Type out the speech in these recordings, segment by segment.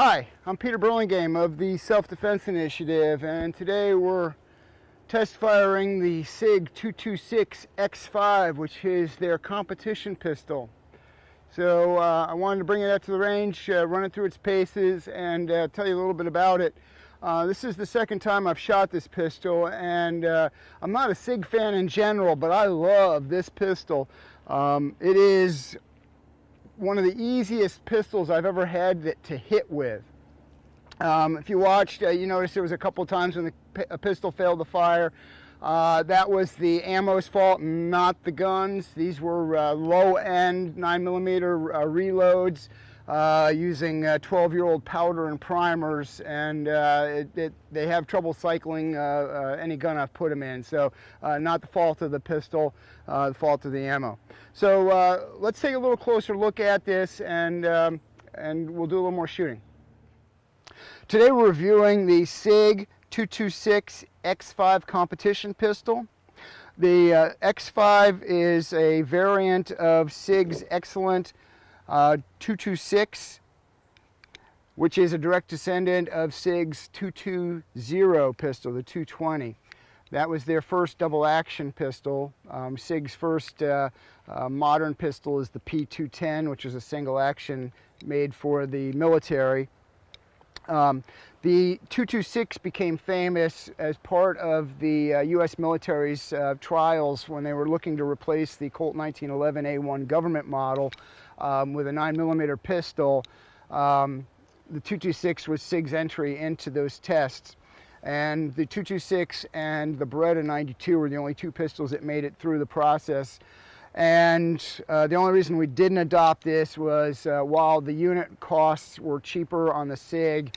Hi, I'm Peter Burlingame of the Self-Defense Initiative, and today we're test firing the SIG 226 X5, which is their competition pistol. So I wanted to bring it out to the range, run it through its paces, and tell you a little bit about it. This is the second time I've shot this pistol, and I'm not a SIG fan in general, but I love this pistol. It is one of the easiest pistols I've ever had to hit with. If you watched, you noticed there was a couple of times when a pistol failed to fire. That was the ammo's fault, not the guns. These were low-end 9mm reloads using 12-year-old powder and primers, and they have trouble cycling any gun I've put them in. So not the fault of the pistol, the fault of the ammo. So let's take a little closer look at this, and we'll do a little more shooting. Today we're reviewing the SIG 226 X5 competition pistol. The X5 is a variant of SIG's excellent 226, which is a direct descendant of SIG's 220 pistol, the 220. That was their first double action pistol. SIG's first modern pistol is the P210, which is a single action made for the military. The 226 became famous as part of the U.S. military's trials when they were looking to replace the Colt 1911 A1 government model with a 9mm pistol. The 226 was SIG's entry into those tests. And the 226 and the Beretta 92 were the only two pistols that made it through the process. And the only reason we didn't adopt this was while the unit costs were cheaper on the SIG,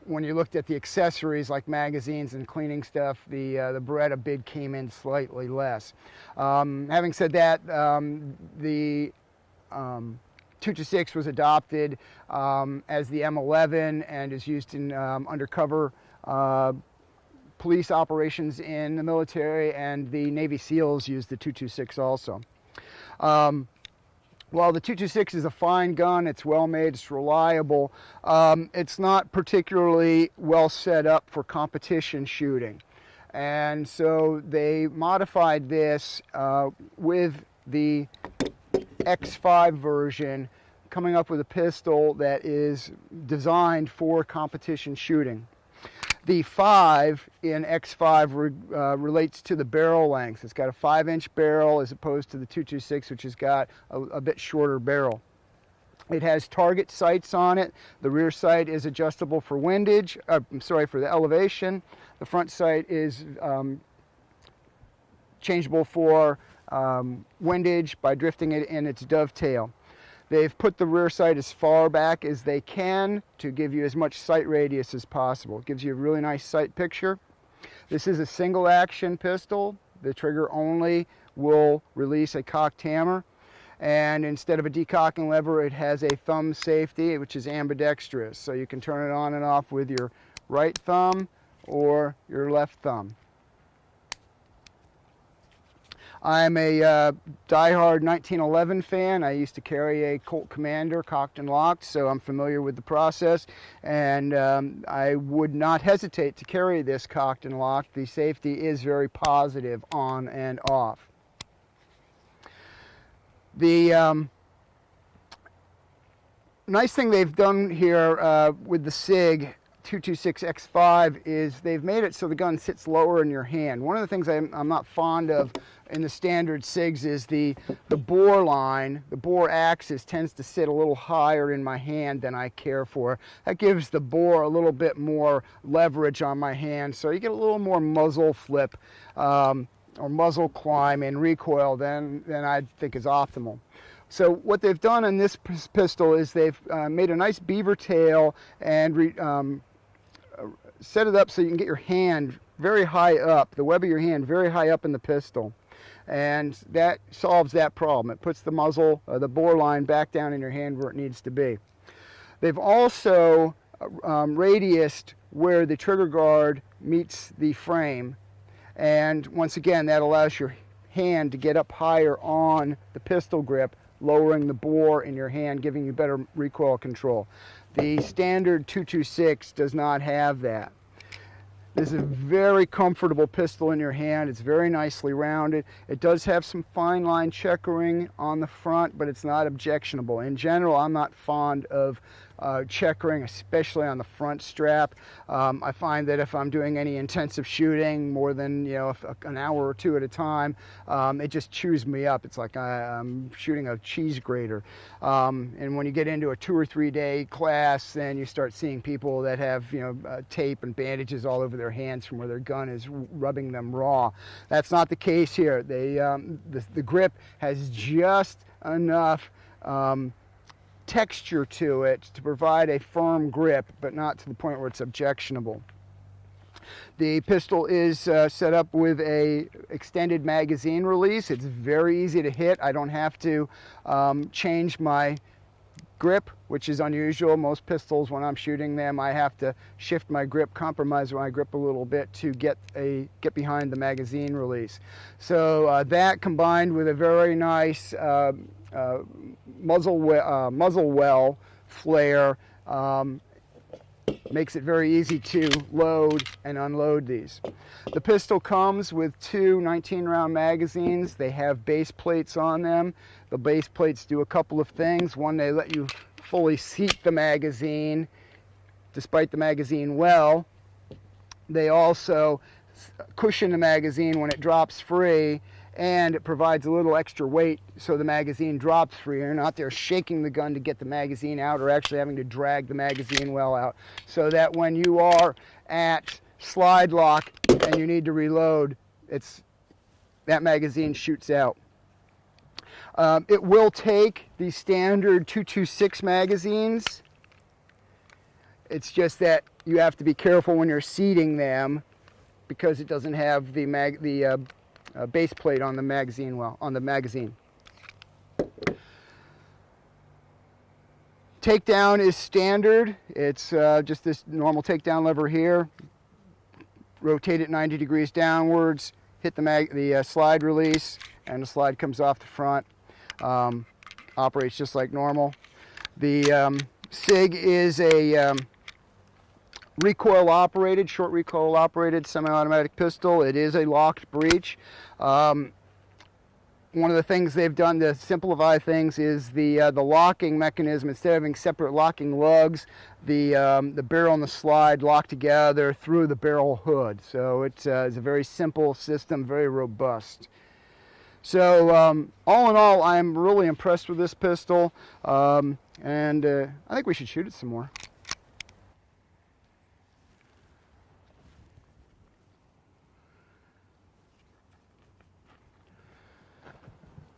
when you looked at the accessories like magazines and cleaning stuff, the Beretta bid came in slightly less. Having said that, the 226 was adopted as the M11 and is used in undercover police operations in the military, and the Navy SEALs use the 226 also. While the 226 is a fine gun, it's well made, it's reliable, it's not particularly well set up for competition shooting. And so they modified this with the X5 version, coming up with a pistol that is designed for competition shooting. The 5 in X5 relates to the barrel length. It's got a 5-inch barrel as opposed to the 226, which has got a bit shorter barrel. It has target sights on it. The rear sight is adjustable for windage, for the elevation. The front sight is changeable for windage by drifting it in its dovetail. They've put the rear sight as far back as they can to give you as much sight radius as possible. It gives you a really nice sight picture. This is a single action pistol. The trigger only will release a cocked hammer. And instead of a decocking lever, it has a thumb safety, which is ambidextrous. So you can turn it on and off with your right thumb or your left thumb. I'm a diehard 1911 fan. I used to carry a Colt Commander cocked and locked, so I'm familiar with the process, and I would not hesitate to carry this cocked and locked. The safety is very positive on and off. The nice thing they've done here with the SIG 226 X5 is they've made it so the gun sits lower in your hand. One of the things I'm not fond of in the standard SIGs is the bore line, the bore axis tends to sit a little higher in my hand than I care for. That gives the bore a little bit more leverage on my hand, so you get a little more muzzle flip or muzzle climb in recoil than I think is optimal. So what they've done in this pistol is they've made a nice beaver tail and set it up so you can get your hand very high up, the web of your hand very high up in the pistol. And that solves that problem. It puts the muzzle, the bore line back down in your hand where it needs to be. They've also radiused where the trigger guard meets the frame. And once again, that allows your hand to get up higher on the pistol grip, lowering the bore in your hand, giving you better recoil control. The standard 226 does not have that. This is a very comfortable pistol in your hand. It's very nicely rounded. It does have some fine line checkering on the front, but it's not objectionable. In general, I'm not fond of checkering, especially on the front strap. I find that if I'm doing any intensive shooting, more than an hour or two at a time, it just chews me up. It's like I'm shooting a cheese grater. And when you get into a 2 or 3 day class, then you start seeing people that have tape and bandages all over their hands from where their gun is rubbing them raw. That's not the case here. The grip has just enough texture to it to provide a firm grip, but not to the point where it's objectionable. The pistol is set up with a extended magazine release. It's very easy to hit. I don't have to change my grip, which is unusual. Most pistols, when I'm shooting them, I have to shift my grip, compromise my grip a little bit to get behind the magazine release. So that combined with a very nice muzzle well flare makes it very easy to load and unload these. The pistol comes with two 19-round magazines. They have base plates on them. The base plates do a couple of things. One, they let you fully seat the magazine despite the magazine well. They also cushion the magazine when it drops free, and it provides a little extra weight so the magazine drops free. You're not there shaking the gun to get the magazine out or actually having to drag the magazine well out, so that when you are at slide lock and you need to reload, that magazine shoots out. It will take the standard 226 magazines. It's just that you have to be careful when you're seating them because it doesn't have the base plate on the magazine Takedown is standard. It's just this normal takedown lever here. Rotate it 90 degrees downwards, hit the slide release, and the slide comes off the front. Operates just like normal. The SIG is a recoil operated, short recoil operated semi-automatic pistol. It is a locked breech. One of the things they've done to simplify things is the locking mechanism. Instead of having separate locking lugs, the barrel and the slide lock together through the barrel hood. So it's a very simple system, very robust. So all in all, I'm really impressed with this pistol, and I think we should shoot it some more.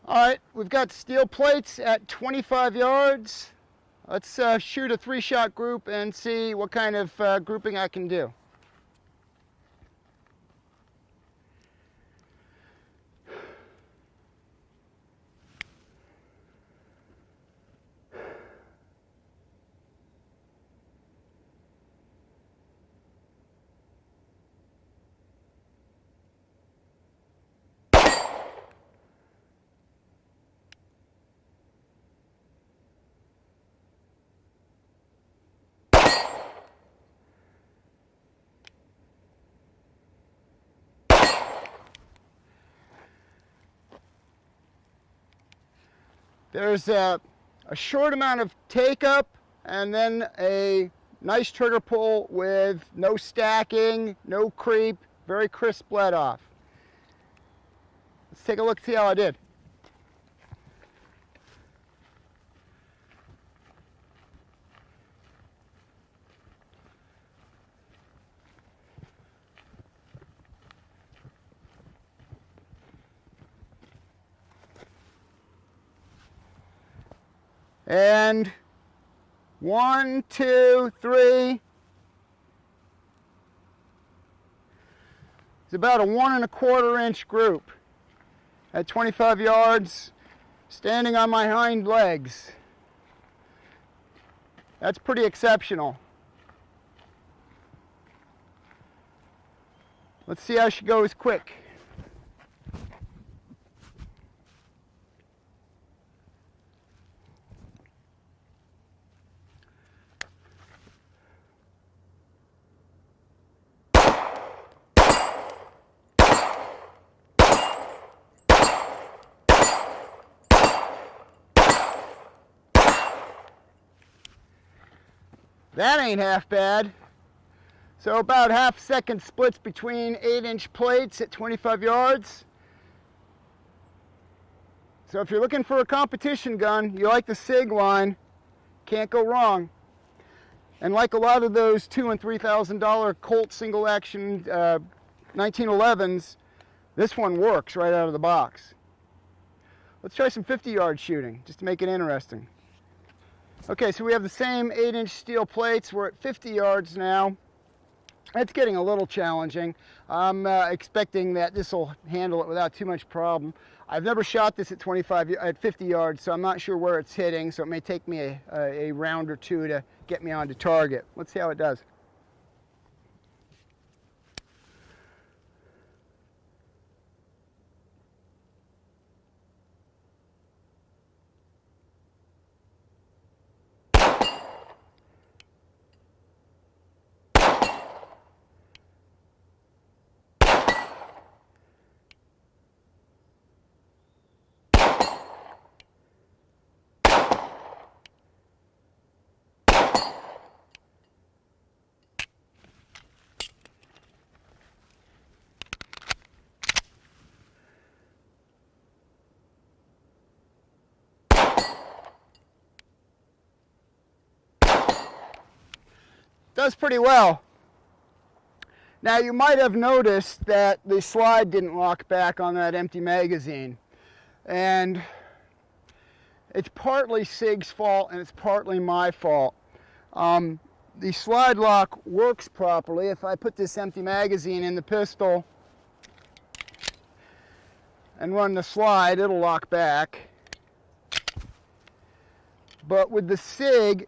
All right, we've got steel plates at 25 yards. Let's shoot a 3-shot group and see what kind of grouping I can do. There's a short amount of take up and then a nice trigger pull with no stacking, no creep, very crisp let off. Let's take a look, see how I did. And 1, 2, 3. It's about a 1 1/4 inch group at 25 yards, standing on my hind legs. That's pretty exceptional. Let's see how she goes quick. That ain't half bad. So about half-second splits between 8-inch plates at 25 yards. So if you're looking for a competition gun, you like the SIG line, can't go wrong. And like a lot of those $2,000 and $3,000 Colt single action 1911s, this one works right out of the box. Let's try some 50-yard shooting, just to make it interesting. Okay, so we have the same 8-inch steel plates. We're at 50 yards now. It's getting a little challenging. I'm expecting that this will handle it without too much problem. I've never shot this at 50 yards, so I'm not sure where it's hitting, so it may take me a round or two to get me onto target. Let's see how it does. Does pretty well. Now you might have noticed that the slide didn't lock back on that empty magazine, and it's partly SIG's fault and it's partly my fault. The slide lock works properly. If I put this empty magazine in the pistol and run the slide, it'll lock back. But with the SIG,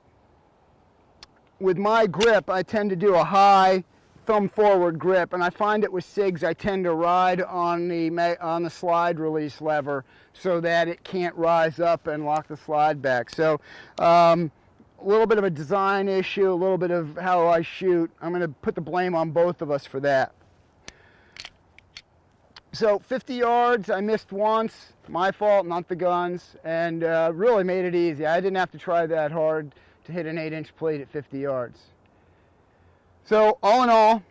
with my grip, I tend to do a high thumb forward grip, and I find it with SIGs I tend to ride on the slide release lever so that it can't rise up and lock the slide back. So a little bit of a design issue, a little bit of how I shoot. I'm going to put the blame on both of us for that. So 50 yards, I missed once, my fault, not the guns, and really made it easy. I didn't have to try that hard to hit an 8-inch plate at 50 yards. So all in all,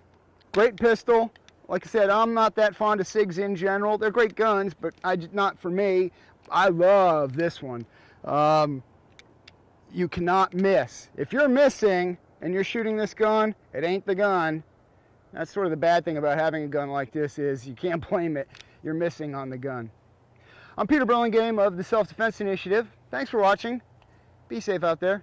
great pistol. Like I said, I'm not that fond of SIGs in general. They're great guns, but not for me. I love this one. You cannot miss. If you're missing and you're shooting this gun, it ain't the gun. That's sort of the bad thing about having a gun like this, is you can't blame it. You're missing on the gun. I'm Peter Burlingame of the Self-Defense Initiative. Thanks for watching. Be safe out there.